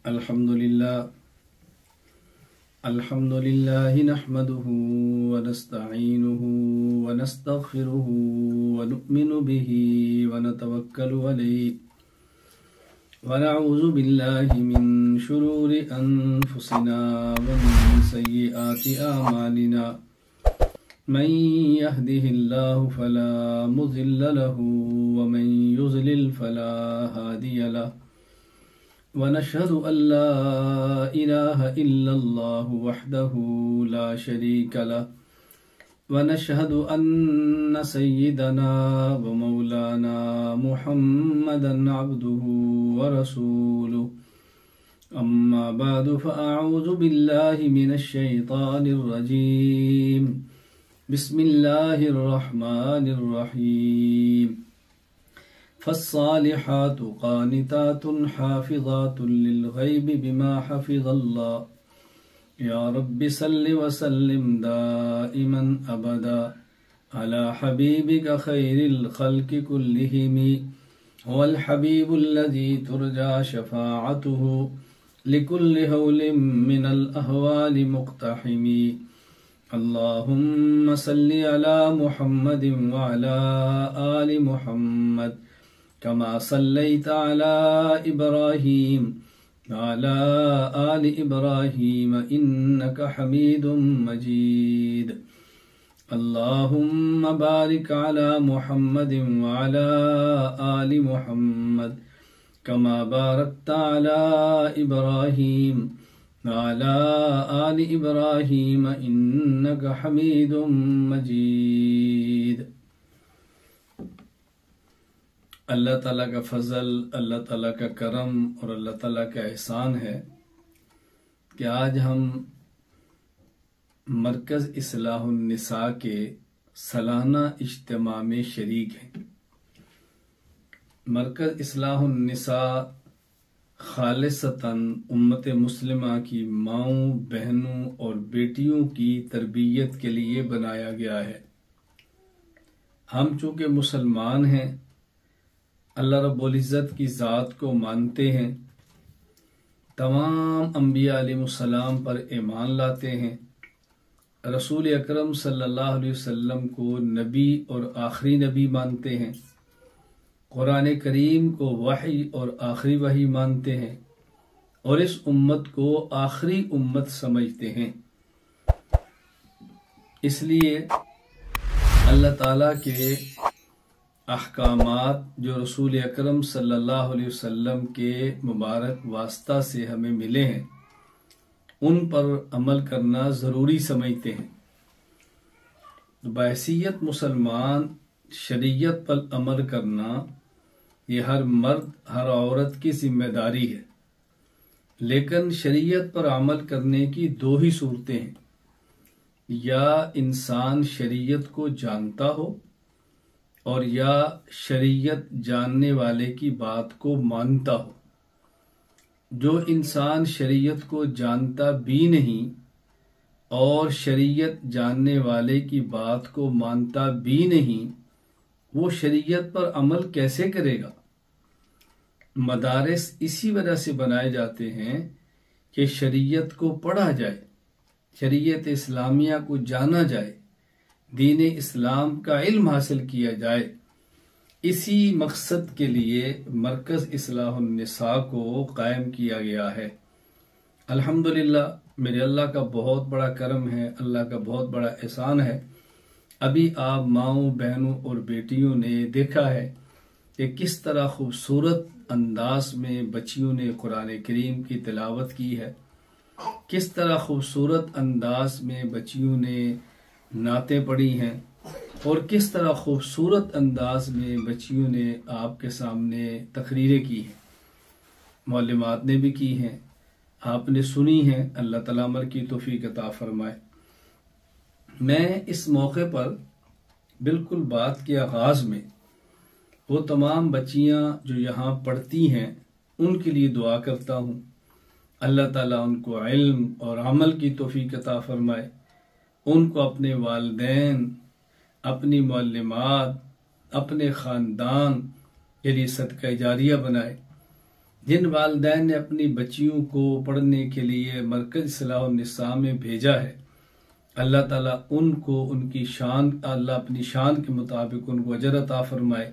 الحمد لله نحمده ونستعينه ونستغفره ونؤمن به ونتوكل عليه ونعوذ بالله من شرور أنفسنا ومن سيئات أعمالنا من يهده الله فلا مضل له ومن يضلل فلا هادي له ونشهد أن لا إله إلا الله وحده لا شريك له ونشهد أن سيدنا ومولانا محمدا عبده ورسوله أما بعد فأعوذ بالله من الشيطان الرجيم بسم الله الرحمن الرحيم فالصالحات قانتات حافظات للغيب بما حفظ الله يا رب صل وسلم دائما أبدا على حبيبك خير الخلق كلهم هو الحبيب الذي ترجى شفاعته لكل هول من الأهوال مقتحم اللهم صل على محمد وعلى آل محمد كما صليت على إبراهيم وعلى آل إبراهيم إنك حميد مجيد اللهم بارك على محمد وعلى آل محمد كما باركت على إبراهيم وعلى آل إبراهيم إنك حميد مجيد۔ اللہ تعالیٰ کا فضل، اللہ تعالیٰ کا کرم اور اللہ تعالیٰ کا احسان ہے کہ آج ہم مرکز اصلاح النساء کے سالانہ اجتماع میں شریک ہیں۔ مرکز اصلاح النساء خالصتاً امت مسلمہ کی ماؤں، بہنوں اور بیٹیوں کی تربیت کے لیے بنایا گیا ہے۔ ہم چونکہ مسلمان ہیں، اللہ رب العزت کی ذات کو مانتے ہیں، تمام انبیاء علیہ السلام پر ایمان لاتے ہیں، رسول اکرم صلی اللہ علیہ وسلم کو نبی اور آخری نبی مانتے ہیں، قرآن کریم کو وحی اور آخری وحی مانتے ہیں، اور اس امت کو آخری امت سمجھتے ہیں۔ اس لیے اللہ تعالیٰ کے احکامات جو رسول اکرم صلی اللہ علیہ وسلم کے مبارک واسطہ سے ہمیں ملے ہیں، ان پر عمل کرنا ضروری سمجھتے ہیں۔ بحیثیت مسلمان شریعت پر عمل کرنا یہ ہر مرد، ہر عورت کی ذمہ داری ہے، لیکن شریعت پر عمل کرنے کی دو ہی صورتیں ہیں، یا انسان شریعت کو جانتا ہو اور یا شریعت جاننے والے کی بات کو مانتا ہو۔ جو انسان شریعت کو جانتا بھی نہیں اور شریعت جاننے والے کی بات کو مانتا بھی نہیں، وہ شریعت پر عمل کیسے کرے گا؟ مدارس اسی وجہ سے بنائے جاتے ہیں کہ شریعت کو پڑھا جائے، شریعت اسلامیہ کو جانا جائے، دین اسلام کا علم حاصل کیا جائے۔ اسی مقصد کے لیے مرکز اصلاح النساء کو قائم کیا گیا ہے۔ الحمدللہ میرے اللہ کا بہت بڑا کرم ہے، اللہ کا بہت بڑا احسان ہے۔ ابھی آپ ماؤں، بہنوں اور بیٹیوں نے دیکھا ہے کہ کس طرح خوبصورت انداز میں بچیوں نے قرآن کریم کی تلاوت کی ہے، کس طرح خوبصورت انداز میں بچیوں نے نعتیں پڑھی ہیں، اور کس طرح خوبصورت انداز میں بچیوں نے آپ کے سامنے تقریریں کی ہیں، معلمات نے بھی کی ہیں، آپ نے سنی ہیں۔ اللہ تعالیٰ عمل کی توفیق عطا فرمائے۔ میں اس موقع پر بالکل بات کے آغاز میں وہ تمام بچیاں جو یہاں پڑھتی ہیں ان کے لیے دعا کرتا ہوں، اللہ تعالیٰ ان کو علم اور عمل کی توفیق عطا فرمائے، ان کو اپنے والدین، اپنی معلمات، اپنے خاندان کے لیے صدقہ جاریہ بنائے۔ جن والدین نے اپنی بچیوں کو پڑھنے کے لیے مرکز اصلاح النساء میں بھیجا ہے، اللہ تعالیٰ ان کو ان کی شان، اللہ اپنی شان کے مطابق ان کو اجر عطا فرمائے،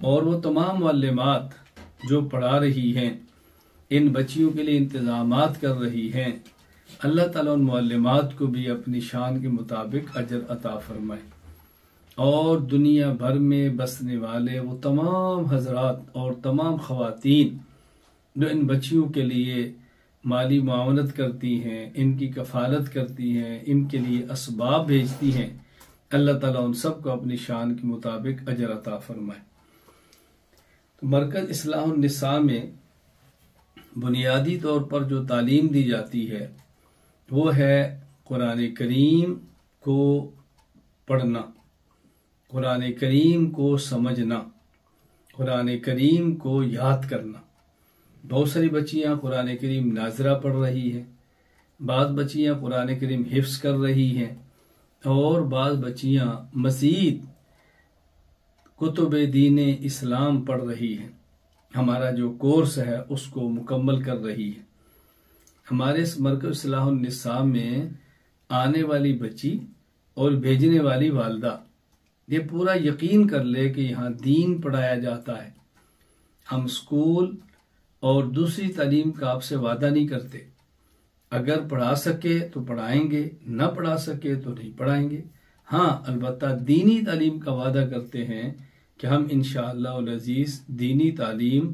اور وہ تمام معلمات جو پڑھا رہی ہیں، ان بچیوں کے لیے انتظامات کر رہی ہیں، اللہ تعالیٰ ان معلمات کو بھی اپنی شان کے مطابق اجر عطا فرمائے، اور دنیا بھر میں بسنے والے وہ تمام حضرات اور تمام خواتین جو ان بچیوں کے لیے مالی معاونت کرتی ہیں، ان کی کفالت کرتی ہیں، ان کے لیے اسباب بھیجتی ہیں، اللہ تعالیٰ ان سب کو اپنی شان کے مطابق اجر عطا فرمائے۔ تو مرکز اصلاح النساء میں بنیادی طور پر جو تعلیم دی جاتی ہے وہ ہے قرآن کریم کو پڑھنا، قرآن کریم کو سمجھنا، قرآن کریم کو یاد کرنا۔ بہت ساری بچیاں قرآن کریم ناظرہ پڑھ رہی ہیں، بعض بچیاں قرآن کریم حفظ کر رہی ہیں، اور بعض بچیاں مزید کتب دین اسلام پڑھ رہی ہیں، ہمارا جو کورس ہے اس کو مکمل کر رہی ہے۔ ہمارے اس مرکز اصلاح النساء میں آنے والی بچی اور بھیجنے والی والدہ یہ پورا یقین کر لے کہ یہاں دین پڑھایا جاتا ہے۔ ہم اسکول اور دوسری تعلیم کا آپ سے وعدہ نہیں کرتے، اگر پڑھا سکے تو پڑھائیں گے، نہ پڑھا سکے تو نہیں پڑھائیں گے۔ ہاں البتہ دینی تعلیم کا وعدہ کرتے ہیں کہ ہم انشاءاللہ العزیز دینی تعلیم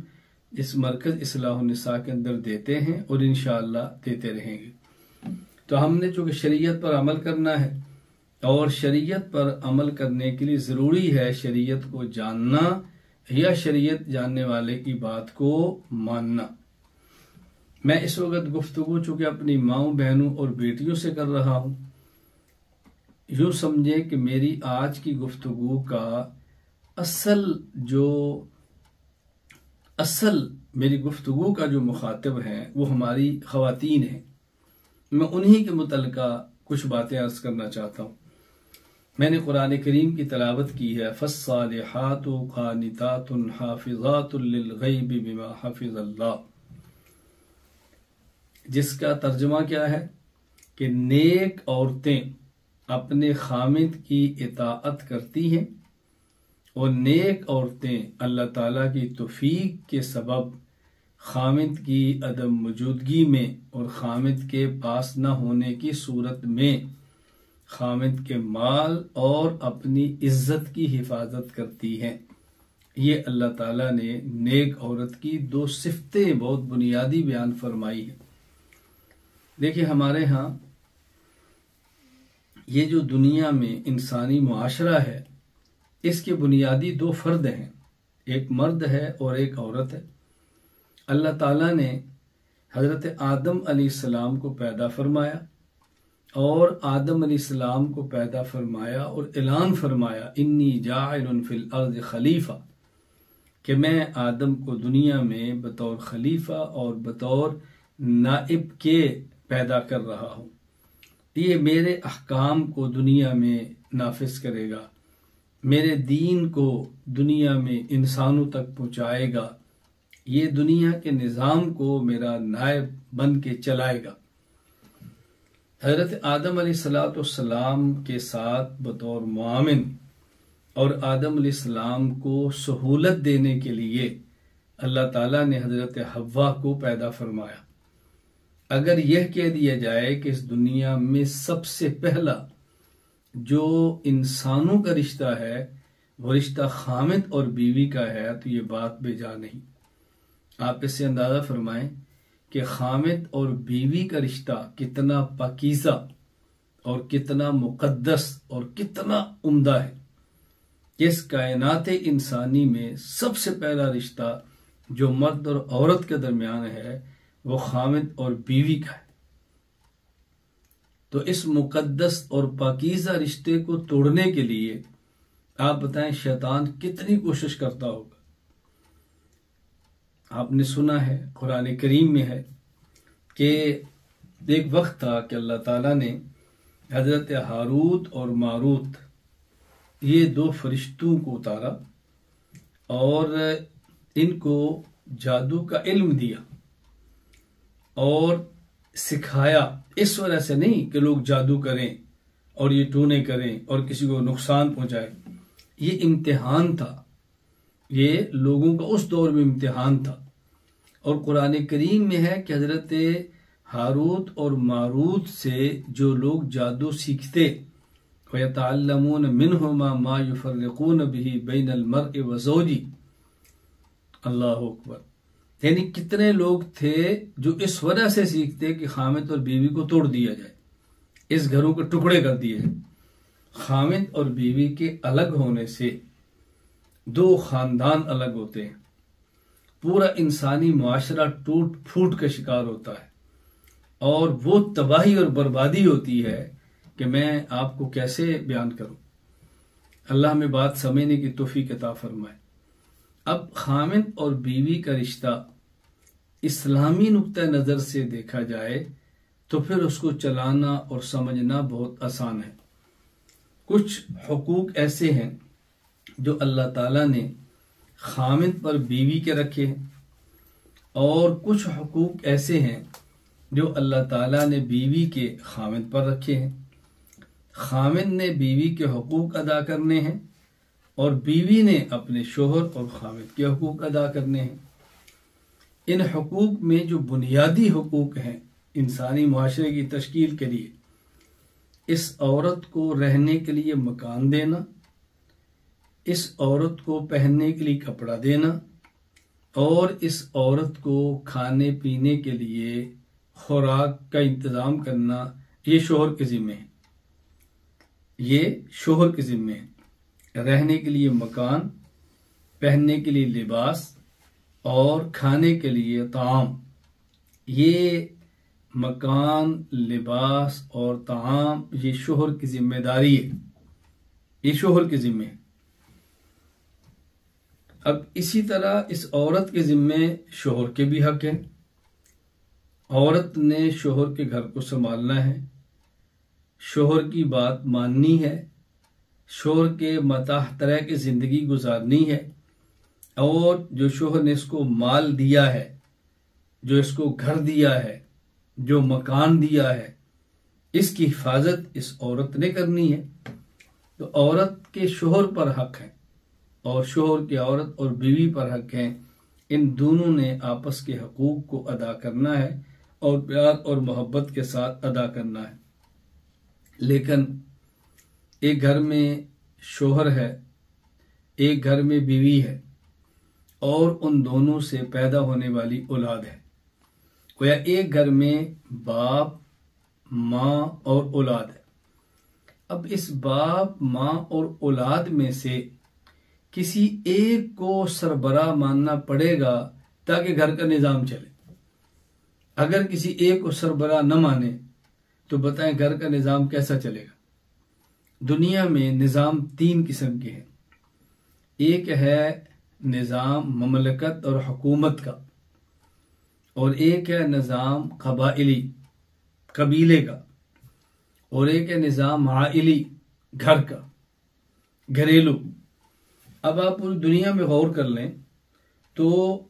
اس مرکز اصلاح النساء کے اندر دیتے ہیں اور انشاءاللہ دیتے رہیں گے۔ تو ہم نے چونکہ شریعت پر عمل کرنا ہے، اور شریعت پر عمل کرنے کے لیے ضروری ہے شریعت کو جاننا یا شریعت جاننے والے کی بات کو ماننا۔ میں اس وقت گفتگو چونکہ اپنی ماؤں، بہنوں اور بیٹیوں سے کر رہا ہوں، یوں سمجھے کہ میری آج کی گفتگو کا اصل میری گفتگو کا جو مخاطب ہیں وہ ہماری خواتین ہیں۔ میں انہی کے متعلقہ کچھ باتیں عرض کرنا چاہتا ہوں۔ میں نے قرآن کریم کی تلاوت کی ہے، فالصالحات قانتات حافظات للغیب بما حفظ اللہ، جس کا ترجمہ کیا ہے کہ نیک عورتیں اپنے خامد کی اطاعت کرتی ہیں، اور نیک عورتیں اللہ تعالیٰ کی توفیق کے سبب خامد کی عدم موجودگی میں اور خامد کے پاس نہ ہونے کی صورت میں خامد کے مال اور اپنی عزت کی حفاظت کرتی ہیں۔ یہ اللہ تعالیٰ نے نیک عورت کی دو صفتیں بہت بنیادی بیان فرمائی ہیں۔ دیکھیں ہمارے ہاں یہ جو دنیا میں انسانی معاشرہ ہے، اس کے بنیادی دو فرد ہیں، ایک مرد ہے اور ایک عورت ہے۔ اللہ تعالیٰ نے حضرت آدم علیہ السلام کو پیدا فرمایا، اور آدم علیہ السلام کو پیدا فرمایا اور اعلان فرمایا انی جاعل فی الارض خلیفہ، کہ میں آدم کو دنیا میں بطور خلیفہ اور بطور نائب کے پیدا کر رہا ہوں، یہ میرے احکام کو دنیا میں نافذ کرے گا، میرے دین کو دنیا میں انسانوں تک پہنچائے گا، یہ دنیا کے نظام کو میرا نائب بن کے چلائے گا۔ حضرت آدم علیہ السلام کے ساتھ بطور معاون اور آدم علیہ السلام کو سہولت دینے کے لیے اللہ تعالیٰ نے حضرت حوا کو پیدا فرمایا۔ اگر یہ کہہ دیا جائے کہ اس دنیا میں سب سے پہلا جو انسانوں کا رشتہ ہے وہ رشتہ خامد اور بیوی کا ہے تو یہ بات بے جا نہیں۔ آپ اس سے اندازہ فرمائیں کہ خامد اور بیوی کا رشتہ کتنا پاکیزہ اور کتنا مقدس اور کتنا عمدہ ہے۔ اس کائنات انسانی میں سب سے پہلا رشتہ جو مرد اور عورت کے درمیان ہے وہ خامد اور بیوی کا ہے۔ تو اس مقدس اور پاکیزہ رشتے کو توڑنے کے لیے آپ بتائیں شیطان کتنی کوشش کرتا ہوگا۔ آپ نے سنا ہے، قرآن کریم میں ہے کہ ایک وقت تھا کہ اللہ تعالیٰ نے حضرت ہاروت اور ماروت یہ دو فرشتوں کو اتارا اور ان کو جادو کا علم دیا اور سکھایا، اس وجہ سے نہیں کہ لوگ جادو کریں اور یہ ٹونے کریں اور کسی کو نقصان پہنچائے، یہ امتحان تھا، یہ لوگوں کا اس دور میں امتحان تھا۔ اور قرآن کریم میں ہے کہ حضرت ہاروت اور ماروت سے جو لوگ جادو سیکھتے، وَيَتَعَلَّمُونَ مِنْهُمَا مَا يُفَرِّقُونَ بِهِ بَيْنَ الْمَرْءِ وَزَوْجِهِ، اللہ اکبر، یعنی کتنے لوگ تھے جو اس وجہ سے سیکھتے کہ خامد اور بیوی کو توڑ دیا جائے، اس گھروں کو ٹکڑے کر دیے جائے۔ خامد اور بیوی کے الگ ہونے سے دو خاندان الگ ہوتے ہیں، پورا انسانی معاشرہ ٹوٹ پھوٹ کا شکار ہوتا ہے، اور وہ تباہی اور بربادی ہوتی ہے کہ میں آپ کو کیسے بیان کروں۔ اللہ ہمیں بات سمجھنے کی توفیق عطا فرمائے۔ اب خامد اور بیوی کا رشتہ اسلامی نقطہ نظر سے دیکھا جائے تو پھر اس کو چلانا اور سمجھنا بہت آسان ہے۔ کچھ حقوق ایسے ہیں جو اللہ تعالیٰ نے خامد پر بیوی کے رکھے ہیں، اور کچھ حقوق ایسے ہیں جو اللہ تعالیٰ نے بیوی کے خامد پر رکھے ہیں۔ خامد نے بیوی کے حقوق ادا کرنے ہیں اور بیوی نے اپنے شوہر اور خامد کے حقوق ادا کرنے ہیں۔ ان حقوق میں جو بنیادی حقوق ہیں انسانی معاشرے کی تشکیل کے لیے، اس عورت کو رہنے کے لیے مکان دینا، اس عورت کو پہننے کے لیے کپڑا دینا، اور اس عورت کو کھانے پینے کے لیے خوراک کا انتظام کرنا، یہ شوہر کے ذمہ ہے۔ یہ شوہر کے ذمہ ہے، رہنے کے لیے مکان، پہننے کے لیے لباس اور کھانے کے لیے طعام۔ یہ مکان، لباس اور طعام یہ شوہر کی ذمہ داری ہے، یہ شوہر کے ذمہ ہے۔ اب اسی طرح اس عورت کے ذمہ شوہر کے بھی حق ہیں۔ عورت نے شوہر کے گھر کو سنبھالنا ہے، شوہر کی بات ماننی ہے، شوہر کے متاح طرح کی زندگی گزارنی ہے، اور جو شوہر نے اس کو مال دیا ہے، جو اس کو گھر دیا ہے، جو مکان دیا ہے، اس کی حفاظت اس عورت نے کرنی ہے۔ تو عورت کے شوہر پر حق ہے اور شوہر کے عورت اور بیوی پر حق ہیں۔ ان دونوں نے آپس کے حقوق کو ادا کرنا ہے اور پیار اور محبت کے ساتھ ادا کرنا ہے۔ لیکن ایک گھر میں شوہر ہے، ایک گھر میں بیوی ہے، اور ان دونوں سے پیدا ہونے والی اولاد ہے، گویا ایک گھر میں باپ، ماں اور اولاد ہے۔ اب اس باپ، ماں اور اولاد میں سے کسی ایک کو سربراہ ماننا پڑے گا تاکہ گھر کا نظام چلے۔ اگر کسی ایک کو سربراہ نہ مانے تو بتائیں گھر کا نظام کیسا چلے گا؟ دنیا میں نظام تین قسم کے ہیں۔ ایک ہے نظام مملکت اور حکومت کا، اور ایک ہے نظام قبائلی، قبیلے کا، اور ایک ہے نظام عائلی، گھر کا، گھریلو۔ اب آپ پوری دنیا میں غور کر لیں تو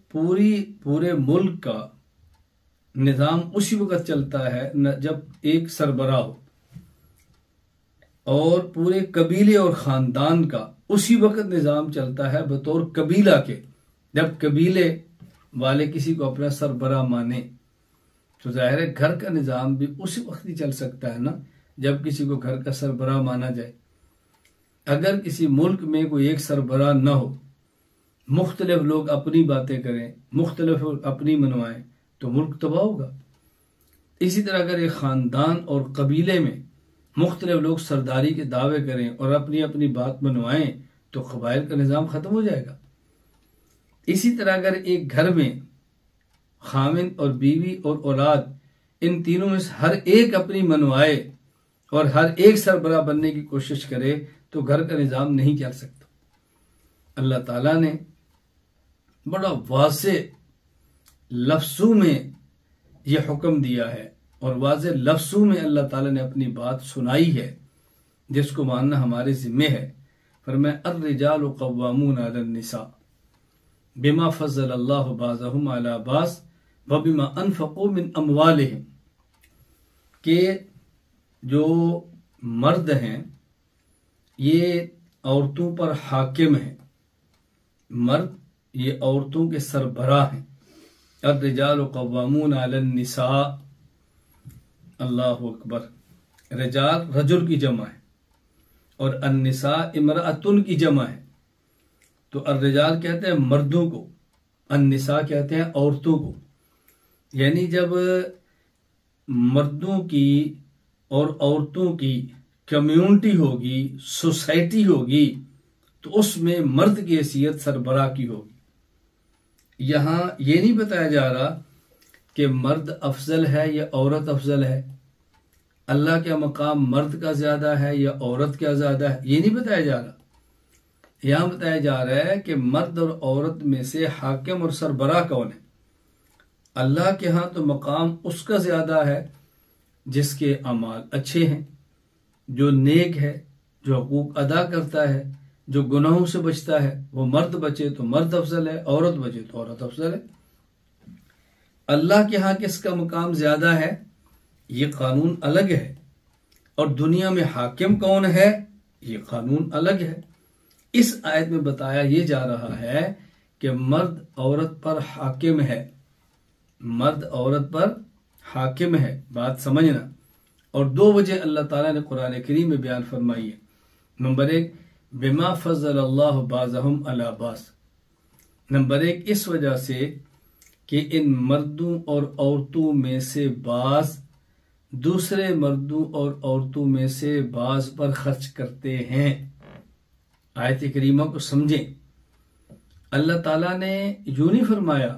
پورے ملک کا نظام اسی وقت چلتا ہے جب ایک سربراہ ہو، اور پورے قبیلے اور خاندان کا اسی وقت نظام چلتا ہے بطور قبیلہ کے، جب قبیلے والے کسی کو اپنا سربراہ مانے۔ تو ظاہر ہے گھر کا نظام بھی اسی وقت ہی چل سکتا ہے نا جب کسی کو گھر کا سربراہ مانا جائے۔ اگر کسی ملک میں کوئی ایک سربراہ نہ ہو، مختلف لوگ اپنی باتیں کریں، مختلف اپنی منوائیں، تو ملک تباہ ہوگا۔ اسی طرح اگر ایک خاندان اور قبیلے میں مختلف لوگ سرداری کے دعوے کریں اور اپنی اپنی بات منوائیں تو قبائل کا نظام ختم ہو جائے گا۔ اسی طرح اگر ایک گھر میں خامند اور بیوی اور اولاد، ان تینوں میں سے ہر ایک اپنی منوائے اور ہر ایک سربراہ بننے کی کوشش کرے تو گھر کا نظام نہیں چل سکتا۔ اللہ تعالیٰ نے بڑا واضح لفظوں میں یہ حکم دیا ہے، اور واضح لفظوں میں اللہ تعالیٰ نے اپنی بات سنائی ہے جس کو ماننا ہمارے ذمہ ہے۔ فرمایا الرجال قوامون علی النساء، بما فضل اللہ بعضهم علی بعض وبما انفقوا من اموالهم، کہ جو مرد ہیں یہ عورتوں پر حاکم ہیں، مرد یہ عورتوں کے سربراہ ہیں۔ الرجال قوامون علی النساء، اللہ اکبر، رجال رجل کی جمع ہے اور النساء امرأتن کی جمع ہے، تو الرجال کہتے ہیں مردوں کو، النساء کہتے ہیں عورتوں کو۔ یعنی جب مردوں کی اور عورتوں کی کمیونٹی ہوگی، سوسائٹی ہوگی، تو اس میں مرد کی حیثیت سربراہ کی ہوگی۔ یہاں یہ نہیں بتایا جا رہا کہ مرد افضل ہے یا عورت افضل ہے، اللہ کا مقام مرد کا زیادہ ہے یا عورت کا زیادہ ہے، یہ نہیں بتایا جا رہا۔ یہاں بتایا جا رہا ہے کہ مرد اور عورت میں سے حاکم اور سربراہ کون ہے۔ اللہ کے ہاں تو مقام اس کا زیادہ ہے جس کے اعمال اچھے ہیں، جو نیک ہے، جو حقوق ادا کرتا ہے، جو گناہوں سے بچتا ہے۔ وہ مرد بچے تو مرد افضل ہے، عورت بچے تو عورت افضل ہے۔ اللہ کے ہاں کس کا مقام زیادہ ہے، یہ قانون الگ ہے، اور دنیا میں حاکم کون ہے، یہ قانون الگ ہے۔ اس آیت میں بتایا یہ جا رہا ہے کہ مرد عورت پر حاکم ہے، مرد عورت پر حاکم ہے، بات سمجھنا۔ اور دو وجہ اللہ تعالیٰ نے قرآن کریم میں بیان فرمائی ہے۔ نمبر 1 بما فضل اللہ بعضهم علی بعض، نمبر 1 اس وجہ سے کہ ان مردوں اور عورتوں میں سے بعض دوسرے مردوں اور عورتوں میں سے بعض پر خرچ کرتے ہیں۔ آیت کریمہ کو سمجھیں، اللہ تعالیٰ نے یوں نہیں فرمایا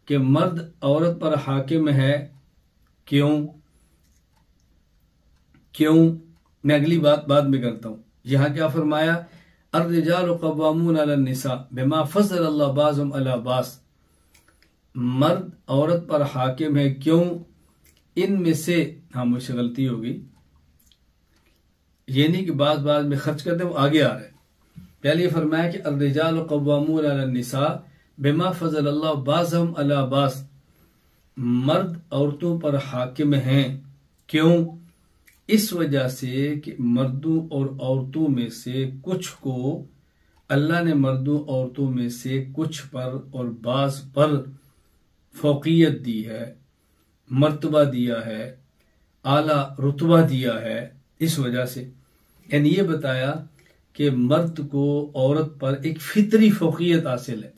کہ مرد عورت پر حاکم ہے۔ کیوں میں اگلی بات بعد میں کرتا ہوں۔ یہاں کیا فرمایا، الرجال قوامون علی النساء بما فضل اللہ بعضهم علی بعض، مرد عورت پر حاکم ہے۔ کیوں؟ ان میں سے، ہاں مجھ سے غلطی ہوگی، یہ نہیں کہ بعض میں خرچ کرتے، وہ آگے آ رہے۔ پہلے یہ فرمایا کہ الرجال قوامون علی النساء بما فضل اللہ بعضهم علی بعض، مرد عورتوں پر حاکم ہیں۔ کیوں؟ اس وجہ سے کہ مردوں اور عورتوں میں سے کچھ کو اللہ نے مردوں عورتوں میں سے کچھ پر اور بعض پر فوقیت دی ہے، مرتبہ دیا ہے، اعلیٰ رتبہ دیا ہے۔ اس وجہ سے یعنی یہ بتایا کہ مرد کو عورت پر ایک فطری فوقیت حاصل ہے،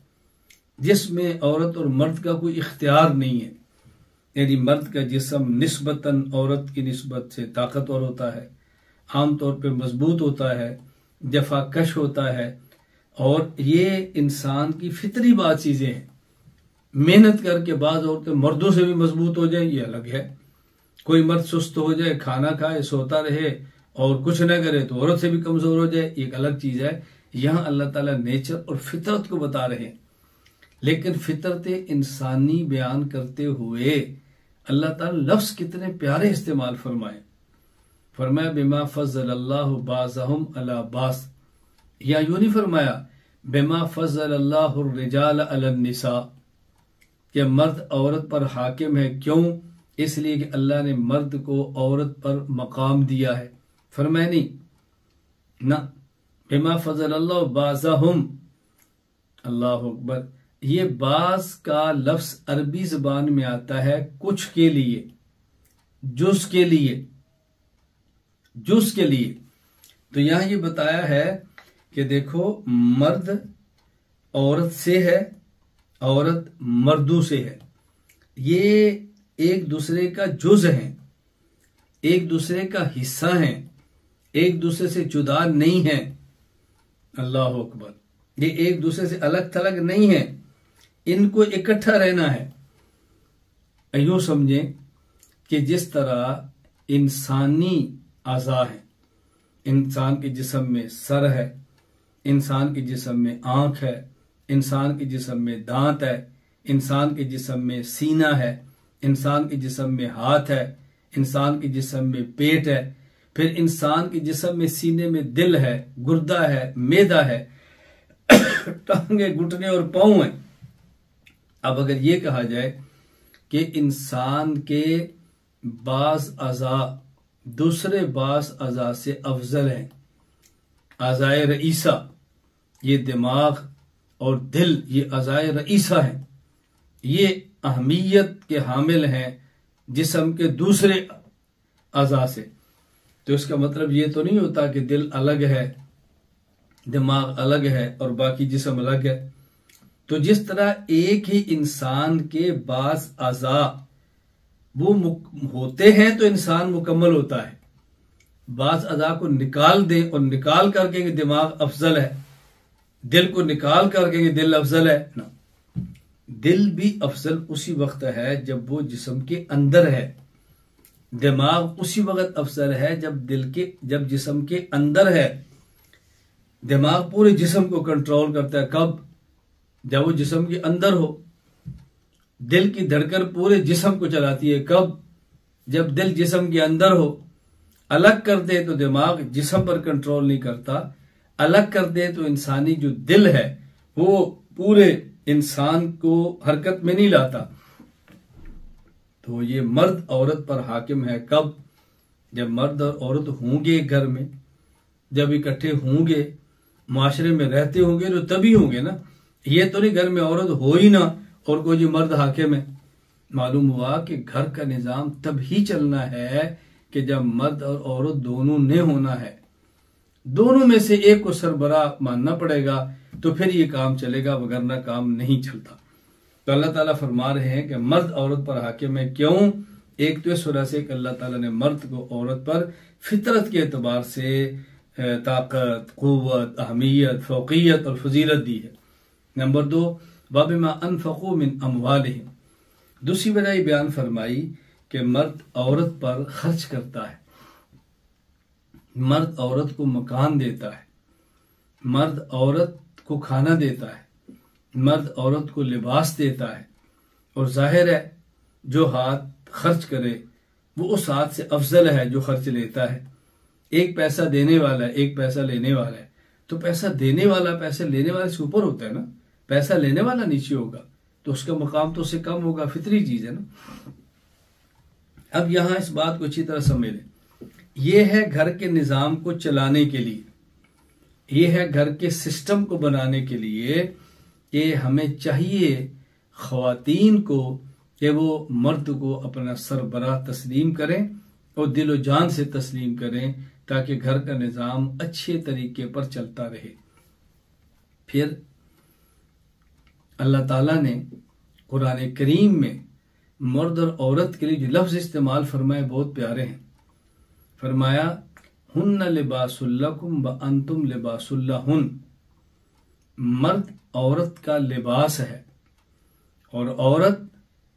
جس میں عورت اور مرد کا کوئی اختیار نہیں ہے۔ یعنی مرد کا جسم نسبتاً عورت کی نسبت سے طاقتور ہوتا ہے، عام طور پہ مضبوط ہوتا ہے، جفا کش ہوتا ہے، اور یہ انسان کی فطری بات چیزیں ہیں۔ محنت کر کے بعض عورتیں مردوں سے بھی مضبوط ہو جائیں، یہ الگ ہے۔ کوئی مرد سست ہو جائے، کھانا کھائے سوتا رہے اور کچھ نہ کرے تو عورت سے بھی کمزور ہو جائے، ایک الگ چیز ہے۔ یہاں اللہ تعالیٰ نیچر اور فطرت کو بتا رہے ہیں، لیکن فطرت انسانی بیان کرتے ہوئے اللہ تعالیٰ لفظ کتنے پیارے استعمال فرمائے۔ فرمایا بما فضل اللہ بعضهم علی بعض، یا یوں نہیں فرمایا بما فضل اللہ الرجال علی النساء، کہ مرد عورت پر حاکم ہے۔ کیوں؟ اس لیے کہ اللہ نے مرد کو عورت پر مقام دیا ہے۔ فرمایا نہیں، نہ، بما فضل اللہ بعضهم، اللہ اکبر۔ یہ بعض کا لفظ عربی زبان میں آتا ہے کچھ کے لیے، جز کے لیے، جز کے لیے۔ تو یہاں یہ بتایا ہے کہ دیکھو، مرد عورت سے ہے، عورت مردوں سے ہے، یہ ایک دوسرے کا جز ہیں، ایک دوسرے کا حصہ ہیں، ایک دوسرے سے جدا نہیں ہیں۔ اللہ اکبر، یہ ایک دوسرے سے الگ تھلگ نہیں ہیں، ان کو اکٹھا رہنا ہے۔ یوں سمجھیں کہ جس طرح انسانی اعضاء ہیں، انسان کے جسم میں سر ہے، انسان کے جسم میں آنکھ ہے، انسان کے جسم میں دانت ہے، انسان کے جسم میں سینہ ہے، انسان کے جسم میں ہاتھ ہے، انسان کے جسم میں پیٹ ہے، پھر انسان کے جسم میں سینے میں دل ہے، گردہ ہے، معدہ ہے، ٹانگیں، گھٹنے اور پاؤں ہیں۔ اب اگر یہ کہا جائے کہ انسان کے بعض اعضاء دوسرے بعض اعضاء سے افضل ہیں، اعضائے رئیسہ یہ دماغ اور دل، یہ اعضائے رئیسہ ہیں، یہ اہمیت کے حامل ہیں جسم کے دوسرے اعضاء سے، تو اس کا مطلب یہ تو نہیں ہوتا کہ دل الگ ہے، دماغ الگ ہے اور باقی جسم الگ ہے۔ تو جس طرح ایک ہی انسان کے بعض اعضاء وہ ہوتے ہیں تو انسان مکمل ہوتا ہے، بعض اعضاء کو نکال دیں اور نکال کر کے دماغ افضل ہے، دل کو نکال کر کے دل افضل ہے، نا، دل بھی افضل اسی وقت ہے جب وہ جسم کے اندر ہے، دماغ اسی وقت افضل ہے جب جسم کے اندر ہے۔ دماغ پورے جسم کو کنٹرول کرتا ہے، کب؟ جب وہ جسم کے اندر ہو۔ دل کی دھڑکن پورے جسم کو چلاتی ہے، کب؟ جب دل جسم کے اندر ہو۔ الگ کر دے تو دماغ جسم پر کنٹرول نہیں کرتا، الگ کر دے تو انسانی جو دل ہے وہ پورے انسان کو حرکت میں نہیں لاتا۔ تو یہ مرد عورت پر حاکم ہے، کب؟ جب مرد اور عورت ہوں گے گھر میں، جب اکٹھے ہوں گے، معاشرے میں رہتے ہوں گے تو تبھی ہوں گے نا، یہ تو نہیں گھر میں عورت ہو ہی نہ اور کوئی جو مرد حاکم ہے۔ معلوم ہوا کہ گھر کا نظام تب ہی چلنا ہے کہ جب مرد اور عورت دونوں نے ہونا ہے، دونوں میں سے ایک کو سربراہ ماننا پڑے گا تو پھر یہ کام چلے گا، وگرنہ کام نہیں چلتا۔ تو اللہ تعالیٰ فرما رہے ہیں کہ مرد عورت پر حاکم ہے، کیوں؟ ایک تو اس وجہ سے کہ اللہ تعالیٰ نے مرد کو عورت پر فطرت کے اعتبار سے طاقت، قوت، اہمیت، فوقیت اور فضیلت دی ہے۔ نمبر 2، وَبِمَا أَنفَقُوا مِنْ أَمْوَالِهِمْ، دوسری وجہ یہ بیان فرمائی کہ مرد عورت پر خرچ کرتا ہے، مرد عورت کو مکان دیتا ہے، مرد عورت کو کھانا دیتا ہے، مرد عورت کو لباس دیتا ہے، اور ظاہر ہے جو ہاتھ خرچ کرے وہ اس ہاتھ سے افضل ہے جو خرچ لیتا ہے۔ ایک پیسہ دینے والا ہے، ایک پیسہ لینے والا ہے، تو پیسہ دینے والا پیسہ لینے والے سے اوپر ہوتا ہے نا، پیسہ لینے والا نیچے ہوگا تو اس کا مقام تو اس سے کم ہوگا، فطری چیز ہے نا۔ اب یہاں اس بات کو اچھی طرح سمجھ لیں، یہ ہے گھر کے نظام کو چلانے کے لیے، یہ ہے گھر کے سسٹم کو بنانے کے لیے کہ ہمیں چاہیے خواتین کو کہ وہ مرد کو اپنا سربراہ تسلیم کریں اور دل و جان سے تسلیم کریں تاکہ گھر کا نظام اچھے طریقے پر چلتا رہے۔ پھر اللہ تعالیٰ نے قرآن کریم میں مرد اور عورت کے لیے جو لفظ استعمال فرمائے بہت پیارے ہیں۔ فرمایا ہن لباس لکم وانتم لباس لہن، مرد عورت کا لباس ہے اور عورت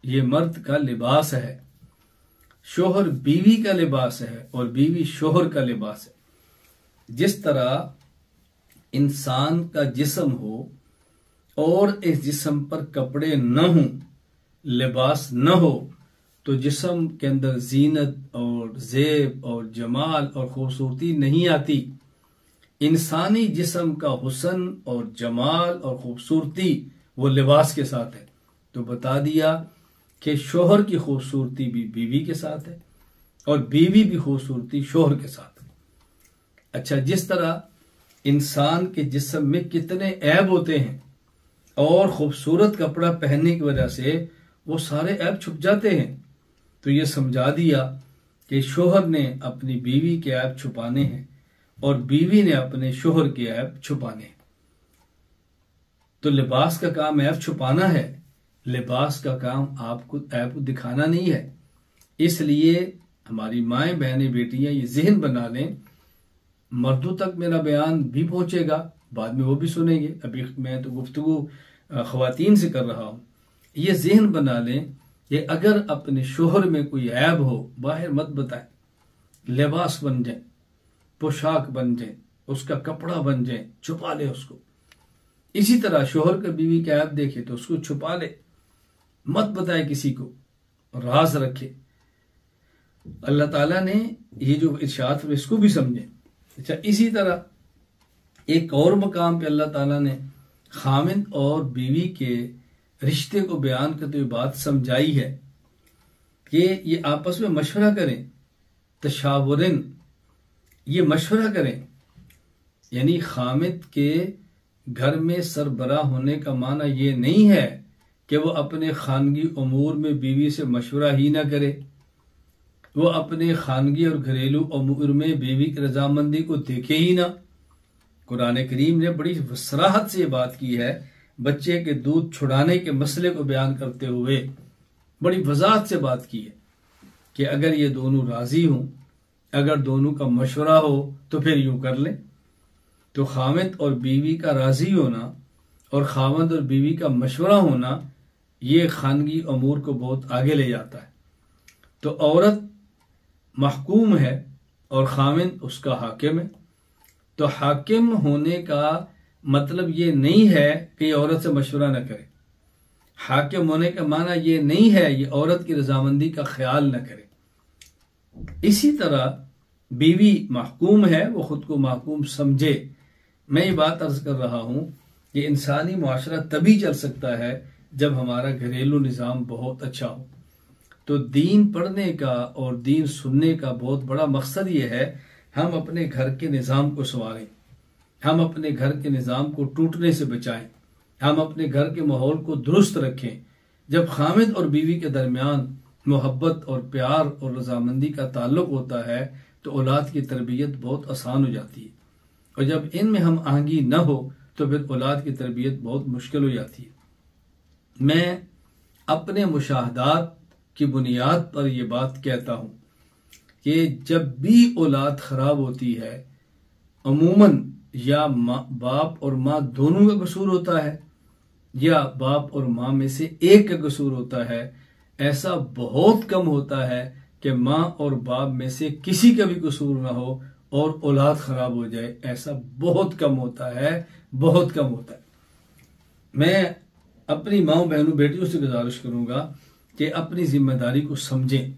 یہ مرد کا لباس ہے، شوہر بیوی کا لباس ہے اور بیوی شوہر کا لباس ہے۔ جس طرح انسان کا جسم ہو اور اس جسم پر کپڑے نہ ہوں، لباس نہ ہو، تو جسم کے اندر زینت اور زیب اور جمال اور خوبصورتی نہیں آتی۔ انسانی جسم کا حسن اور جمال اور خوبصورتی وہ لباس کے ساتھ ہے۔ تو بتا دیا کہ شوہر کی خوبصورتی بھی بیوی کے ساتھ ہے اور بیوی بھی خوبصورتی شوہر کے ساتھ ہے۔ اچھا، جس طرح انسان کے جسم میں کتنے عیب ہوتے ہیں اور خوبصورت کپڑا پہننے کی وجہ سے وہ سارے عیب چھپ جاتے ہیں، تو یہ سمجھا دیا کہ شوہر نے اپنی بیوی کے عیب چھپانے ہیں اور بیوی نے اپنے شوہر کے عیب چھپانے ہیں۔ تو لباس کا کام عیب چھپانا ہے، لباس کا کام آپ کو عیب دکھانا نہیں ہے۔ اس لیے ہماری مائیں، بہنیں، بیٹیاں یہ ذہن بنا لیں، مردوں تک میرا بیان بھی پہنچے گا، بعد میں وہ بھی سنیں گے، ابھی میں تو گفتگو خواتین سے کر رہا ہوں۔ یہ ذہن بنا لیں کہ اگر اپنے شوہر میں کوئی عیب ہو باہر مت بتائیں، لباس بن جائیں، پوشاک بن جائیں، اس کا کپڑا بن جائیں، چھپا لے اس کو۔ اسی طرح شوہر کا بیوی کا عیب دیکھے تو اس کو چھپا لے، مت بتائے کسی کو، راز رکھے۔ اللہ تعالیٰ نے یہ جو ارشاد اس کو بھی سمجھیں۔ اچھا، اسی طرح ایک اور مقام پہ اللہ تعالیٰ نے خامند اور بیوی کے رشتے کو بیان کرتے ہوئے بات سمجھائی ہے کہ یہ آپس میں مشورہ کریں، تشاورن، یہ مشورہ کریں. یعنی خامند کے گھر میں سربراہ ہونے کا معنی یہ نہیں ہے کہ وہ اپنے خانگی امور میں بیوی سے مشورہ ہی نہ کرے، وہ اپنے خانگی اور گھریلو امور میں بیوی کی رضامندی کو دیکھے ہی نہ. قرآن کریم نے بڑی صراحت سے یہ بات کی ہے، بچے کے دودھ چھڑانے کے مسئلے کو بیان کرتے ہوئے بڑی وضاحت سے بات کی ہے کہ اگر یہ دونوں راضی ہوں، اگر دونوں کا مشورہ ہو تو پھر یوں کر لیں. تو خامند اور بیوی کا راضی ہونا اور خامند اور بیوی کا مشورہ ہونا یہ خانگی امور کو بہت آگے لے جاتا ہے. تو عورت محکوم ہے اور خامند اس کا حاکم ہے. تو حاکم ہونے کا مطلب یہ نہیں ہے کہ یہ عورت سے مشورہ نہ کرے. حاکم ہونے کا معنی یہ نہیں ہے یہ عورت کی رضامندی کا خیال نہ کرے. اسی طرح بیوی محکوم ہے، وہ خود کو محکوم سمجھے. میں یہ بات عرض کر رہا ہوں کہ انسانی معاشرہ تبھی چل سکتا ہے جب ہمارا گھریلو نظام بہت اچھا ہو. تو دین پڑھنے کا اور دین سننے کا بہت بڑا مقصد یہ ہے ہم اپنے گھر کے نظام کو سنواریں، ہم اپنے گھر کے نظام کو ٹوٹنے سے بچائیں، ہم اپنے گھر کے ماحول کو درست رکھیں. جب خامد اور بیوی کے درمیان محبت اور پیار اور رضامندی کا تعلق ہوتا ہے تو اولاد کی تربیت بہت آسان ہو جاتی ہے، اور جب ان میں ہم آہنگی نہ ہو تو پھر اولاد کی تربیت بہت مشکل ہو جاتی ہے. میں اپنے مشاہدات کی بنیاد پر یہ بات کہتا ہوں کہ جب بھی اولاد خراب ہوتی ہے عموماً یا باپ اور ماں دونوں کا قصور ہوتا ہے یا باپ اور ماں میں سے ایک کا قصور ہوتا ہے. ایسا بہت کم ہوتا ہے کہ ماں اور باپ میں سے کسی کا بھی قصور نہ ہو اور اولاد خراب ہو جائے. ایسا بہت کم ہوتا ہے، بہت کم ہوتا ہے. میں اپنی ماؤں بہنوں بیٹیوں سے گزارش کروں گا کہ اپنی ذمہ داری کو سمجھیں،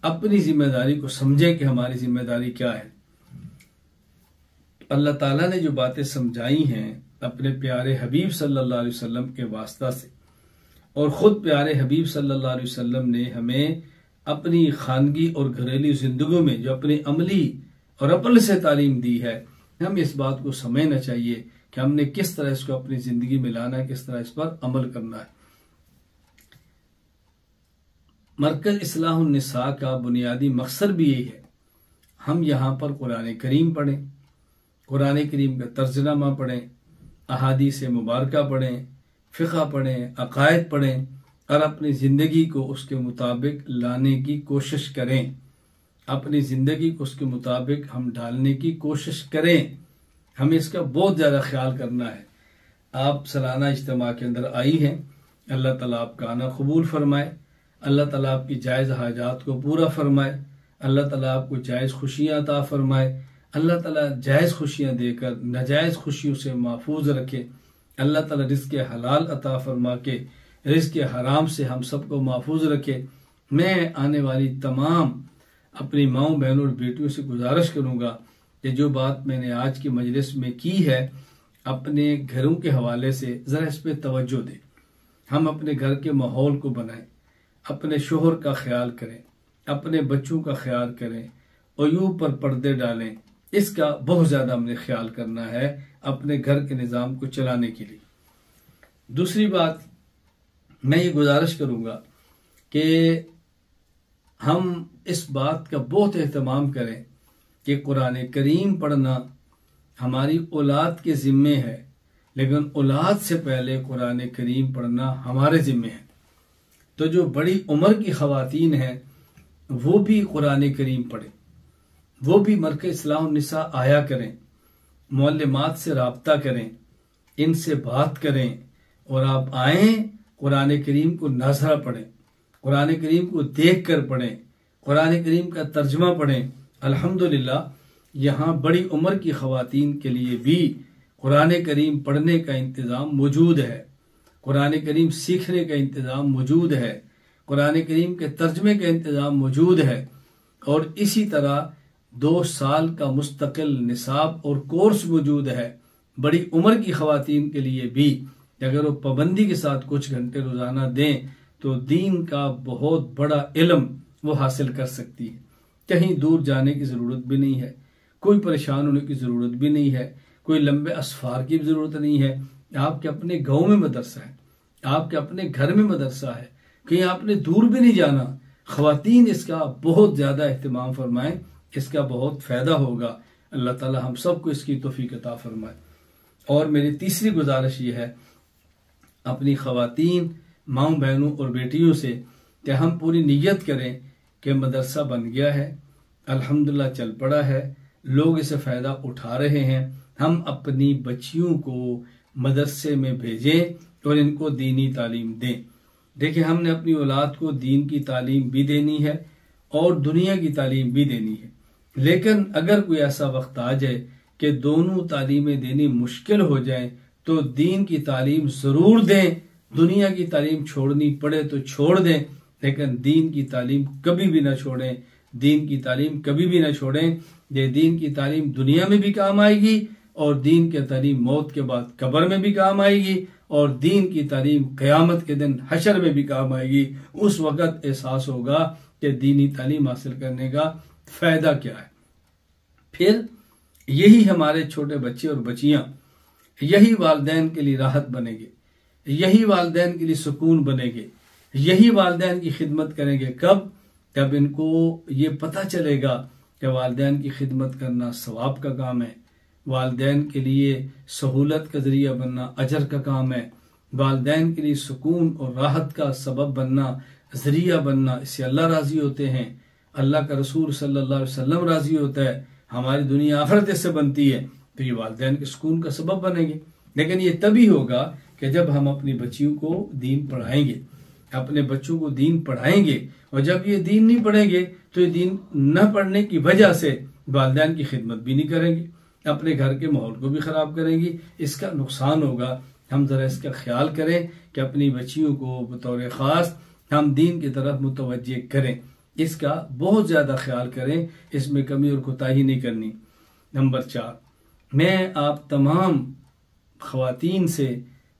اپنی ذمہ داری کو سمجھیں کہ ہماری ذمہ داری کیا ہے. اللہ تعالیٰ نے جو باتیں سمجھائی ہیں اپنے پیارے حبیب صلی اللہ علیہ وسلم کے واسطہ سے، اور خود پیارے حبیب صلی اللہ علیہ وسلم نے ہمیں اپنی خانگی اور گھریلو زندگیوں میں جو اپنی عملی اور عقل سے تعلیم دی ہے، ہم اس بات کو سمجھنا چاہیے کہ ہم نے کس طرح اس کو اپنی زندگی میں لانا ہے، کس طرح اس پر عمل کرنا ہے. مرکز اصلاح النساء کا بنیادی مقصد بھی یہی ہے. ہم یہاں پر قرآن کریم پڑھیں، قرآن کریم کا ترجمہ پڑھیں، احادیث مبارکہ پڑھیں، فقہ پڑھیں، عقائد پڑھیں اور اپنی زندگی کو اس کے مطابق لانے کی کوشش کریں. اپنی زندگی کو اس کے مطابق ہم ڈالنے کی کوشش کریں. ہمیں اس کا بہت زیادہ خیال کرنا ہے. آپ سالانہ اجتماع کے اندر آئی ہیں، اللہ تعالیٰ آپ کا آنا قبول فرمائے، اللہ تعالیٰ آپ کی جائز حاجات کو پورا فرمائے، اللہ تعالیٰ آپ کو جائز خوشیاں عطا فرمائے، اللہ تعالیٰ جائز خوشیاں دے کر ناجائز خوشیوں سے محفوظ رکھے، اللہ تعالیٰ رزق حلال عطا فرما کے رزق حرام سے ہم سب کو محفوظ رکھے. میں آنے والی تمام اپنی ماؤں بہنوں اور بیٹیوں سے گزارش کروں گا کہ جو بات میں نے آج کی مجلس میں کی ہے اپنے گھروں کے حوالے سے ذرا اس پہ توجہ دیں. ہم اپنے گھر کے ماحول کو بنائیں، اپنے شوہر کا خیال کریں، اپنے بچوں کا خیال کریں، عیوب پر پردے ڈالیں. اس کا بہت زیادہ ہم نے خیال کرنا ہے اپنے گھر کے نظام کو چلانے کے لیے. دوسری بات میں یہ گزارش کروں گا کہ ہم اس بات کا بہت اہتمام کریں کہ قرآن کریم پڑھنا ہماری اولاد کے ذمے ہے، لیکن اولاد سے پہلے قرآن کریم پڑھنا ہمارے ذمے ہے. تو جو بڑی عمر کی خواتین ہیں وہ بھی قرآن کریم پڑھیں، وہ بھی مرکز اصلاح النساء آیا کریں، معلمات سے رابطہ کریں، ان سے بات کریں، اور آپ آئیں قرآن کریم کو ناظرہ پڑھیں، قرآن کریم کو دیکھ کر پڑھیں، قرآن کریم کا ترجمہ پڑھیں. الحمدللہ یہاں بڑی عمر کی خواتین کے لیے بھی قرآن کریم پڑھنے کا انتظام موجود ہے، قرآن کریم سیکھنے کا انتظام موجود ہے، قرآن کریم کے ترجمے کا انتظام موجود ہے. اور اسی طرح 2 سال کا مستقل نصاب اور کورس موجود ہے بڑی عمر کی خواتین کے لیے بھی اگر وہ پابندی کے ساتھ کچھ گھنٹے روزانہ دیں تو دین کا بہت بڑا علم وہ حاصل کر سکتی ہے۔ کہیں دور جانے کی ضرورت بھی نہیں ہے، کوئی پریشان ہونے کی ضرورت بھی نہیں ہے، کوئی لمبے اسفار کی بھی ضرورت نہیں ہے۔ آپ کے اپنے گاؤں میں مدرسہ ہے، آپ کے اپنے گھر میں مدرسہ ہے، کہیں آپ نے دور بھی نہیں جانا۔ خواتین اس کا بہت زیادہ اہتمام فرمائیں، اس کا بہت فائدہ ہوگا۔ اللہ تعالی ہم سب کو اس کی توفیق عطا فرمائے۔ اور میری تیسری گزارش یہ ہے اپنی خواتین ماؤں بہنوں اور بیٹیوں سے کہ ہم پوری نیت کریں کہ مدرسہ بن گیا ہے، الحمدللہ چل پڑا ہے، لوگ اسے فائدہ اٹھا رہے ہیں، ہم اپنی بچیوں کو مدرسے میں بھیجیں اور ان کو دینی تعلیم دیں۔ دیکھیں ہم نے اپنی اولاد کو دین کی تعلیم بھی دینی ہے اور دنیا کی تعلیم بھی دینی ہے، لیکن اگر کوئی ایسا وقت آ جائے کہ دونوں تعلیمیں دینی مشکل ہو جائیں تو دین کی تعلیم ضرور دیں، دنیا کی تعلیم چھوڑنی پڑے تو چھوڑ دیں، لیکن دین کی تعلیم کبھی بھی نہ چھوڑیں، دین کی تعلیم کبھی بھی نہ چھوڑیں۔ یہ دین کی تعلیم دنیا میں بھی کام آئے گی اور دین کی تعلیم موت کے بعد قبر میں بھی کام آئے گی اور دین کی تعلیم قیامت کے دن حشر میں بھی کام آئے گی۔ اس وقت احساس ہوگا کہ دینی تعلیم حاصل کرنے کا فائدہ کیا ہے۔ پھر یہی ہمارے چھوٹے بچے اور بچیاں، یہی والدین کے لیے راحت بنے گے، یہی والدین کے لیے سکون بنے گے، یہی والدین کی خدمت کریں گے۔ کب؟ جب ان کو یہ پتہ چلے گا کہ والدین کی خدمت کرنا ثواب کا کام ہے، والدین کے لیے سہولت کا ذریعہ بننا اجر کا کام ہے، والدین کے لیے سکون اور راحت کا سبب بننا، ذریعہ بننا، اس سے اللہ راضی ہوتے ہیں، اللہ کا رسول صلی اللہ علیہ وسلم راضی ہوتا ہے، ہماری دنیا آخرت اس سے بنتی ہے، تو یہ والدین کے سکون کا سبب بنیں گے۔ لیکن یہ تبھی ہوگا کہ جب ہم اپنی بچیوں کو دین پڑھائیں گے، اپنے بچوں کو دین پڑھائیں گے، اور جب یہ دین نہیں پڑھیں گے تو یہ دین نہ پڑھنے کی وجہ سے والدین کی خدمت بھی نہیں کریں گے، اپنے گھر کے ماحول کو بھی خراب کریں گی، اس کا نقصان ہوگا۔ ہم ذرا اس کا خیال کریں کہ اپنی بچیوں کو بطور خاص ہم دین کی طرف متوجہ کریں، اس کا بہت زیادہ خیال کریں، اس میں کمی اور کوتاہی نہیں کرنی۔ نمبر 4، میں آپ تمام خواتین سے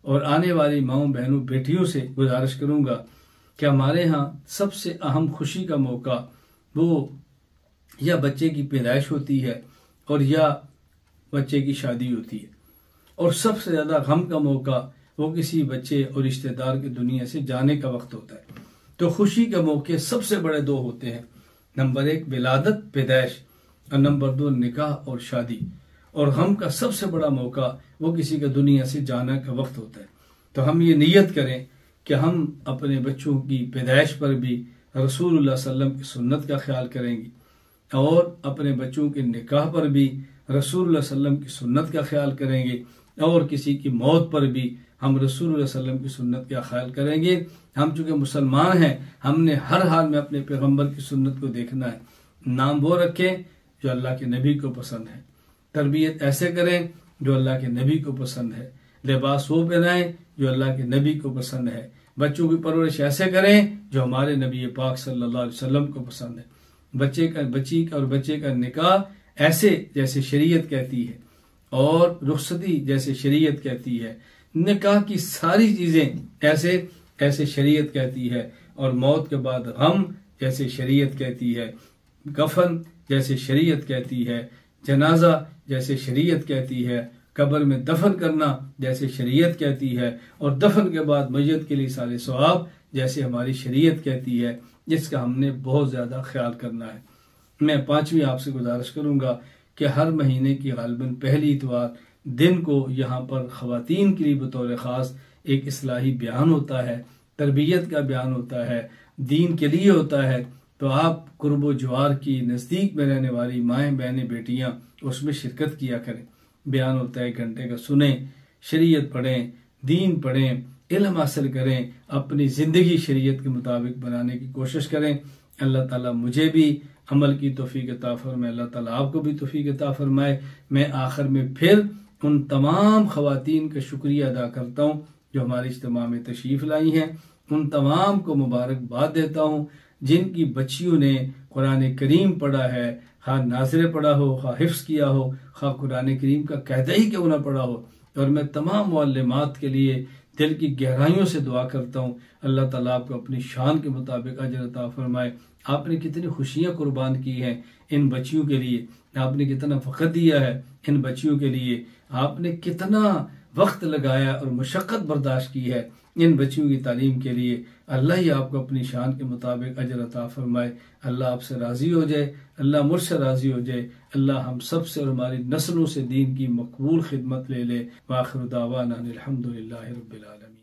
اور آنے والی ماؤں بہنوں بیٹیوں سے گزارش کروں گا کہ ہمارے ہاں سب سے اہم خوشی کا موقع وہ یا بچے کی پیدائش ہوتی ہے اور یا بچے کی شادی ہوتی ہے، اور سب سے زیادہ غم کا موقع وہ کسی بچے اور رشتہ دار کی دنیا سے جانے کا وقت ہوتا ہے۔ تو خوشی کے موقع سب سے بڑے 2 ہوتے ہیں، نمبر 1 ولادت پیدائش اور نمبر 2 نکاح اور شادی، اور غم کا سب سے بڑا موقع وہ کسی کا دنیا سے جانا کا وقت ہوتا ہے۔ تو ہم یہ نیت کریں کہ ہم اپنے بچوں کی پیدائش پر بھی رسول اللہ صلی اللہ علیہ وسلم کی سنت کا خیال کریں گے، اور اپنے بچوں کے نکاح پر بھی رسول اللہ صلی اللہ علیہ وسلم کی سنت کا خیال کریں گے، اور کسی کی موت پر بھی ہم رسول اللہ صلی اللہ علیہ وسلم کی سنت کا خیال کریں گے۔ ہم چونکہ مسلمان ہیں، ہم نے ہر حال میں اپنے پیغمبر کی سنت کو دیکھنا ہے۔ نام وہ رکھیں جو اللہ کے نبی کو پسند ہے، تربیت ایسے کریں جو اللہ کے نبی کو پسند ہے، لباس وہ پہنائیں جو اللہ کے نبی کو پسند ہے، بچوں کی پرورش ایسے کریں جو ہمارے نبی پاک صلی اللہ علیہ وسلم کو پسند ہے، بچی کا اور بچے کا نکاح ایسے جیسے شریعت کہتی ہے، اور رخصتی جیسے شریعت کہتی ہے، نکاح کی ساری چیزیں ایسے شریعت کہتی ہے، اور موت کے بعد غم جیسے شریعت کہتی ہے، کفن جیسے شریعت کہتی ہے، جنازہ جیسے شریعت کہتی ہے، قبر میں دفن کرنا جیسے شریعت کہتی ہے، اور دفن کے بعد میت کے لیے سارے ثواب جیسے ہماری شریعت کہتی ہے، جس کا ہم نے بہت زیادہ خیال کرنا ہے۔ میں 5ویں آپ سے گزارش کروں گا کہ ہر مہینے کی غالباً پہلی اتوار دن کو یہاں پر خواتین کے لیے بطور خاص ایک اصلاحی بیان ہوتا ہے، تربیت کا بیان ہوتا ہے، دین کے لیے ہوتا ہے۔ تو آپ قرب و جوار کی نزدیک میں رہنے والی مائیں بہنیں بیٹیاں اس میں شرکت کیا کریں، بیان ہوتا ہے 1 گھنٹے کا، سنیں، شریعت پڑھیں، دین پڑھیں، علم حاصل کریں، اپنی زندگی شریعت کے مطابق بنانے کی کوشش کریں۔ اللہ تعالیٰ مجھے بھی عمل کی توفیق عطا فرمائے، اللہ تعالیٰ آپ کو بھی توفیق عطا فرمائے۔ میں آخر میں پھر ان تمام خواتین کا شکریہ ادا کرتا ہوں جو ہمارے اجتماع میں تشریف لائی ہیں، ان تمام کو مبارکباد دیتا ہوں۔ جن کی بچیوں نے قرآن کریم پڑھا ہے، خواہ ناظرے پڑھا ہو، خواہ حفظ کیا ہو، خواہ قرآن کریم کا قاعدہ ہی کیوں نہ پڑھا ہو. اور میں تمام معلمات کے لیے دل کی گہرائیوں سے دعا کرتا ہوں، اللہ تعالیٰ آپ کو اپنی شان کے مطابق اجر عطا فرمائے. آپ نے کتنی خوشیاں قربان کی ہیں ان بچیوں کے لیے، آپ نے کتنا وقت دیا ہے ان بچیوں کے لیے، آپ نے کتنا وقت لگایا اور مشقت برداشت کی ہے ان بچیوں کی تعلیم کے لیے. اللہ ہی آپ کو اپنی شان کے مطابق اجر عطا فرمائے. اللہ آپ سے راضی ہو جائے، اللہ مجھ سے راضی ہو جائے، اللہ ہم سب سے اور ہماری نسلوں سے دین کی مقبول خدمت لے لے. وآخر دعوانا الحمدللہ رب العالمین.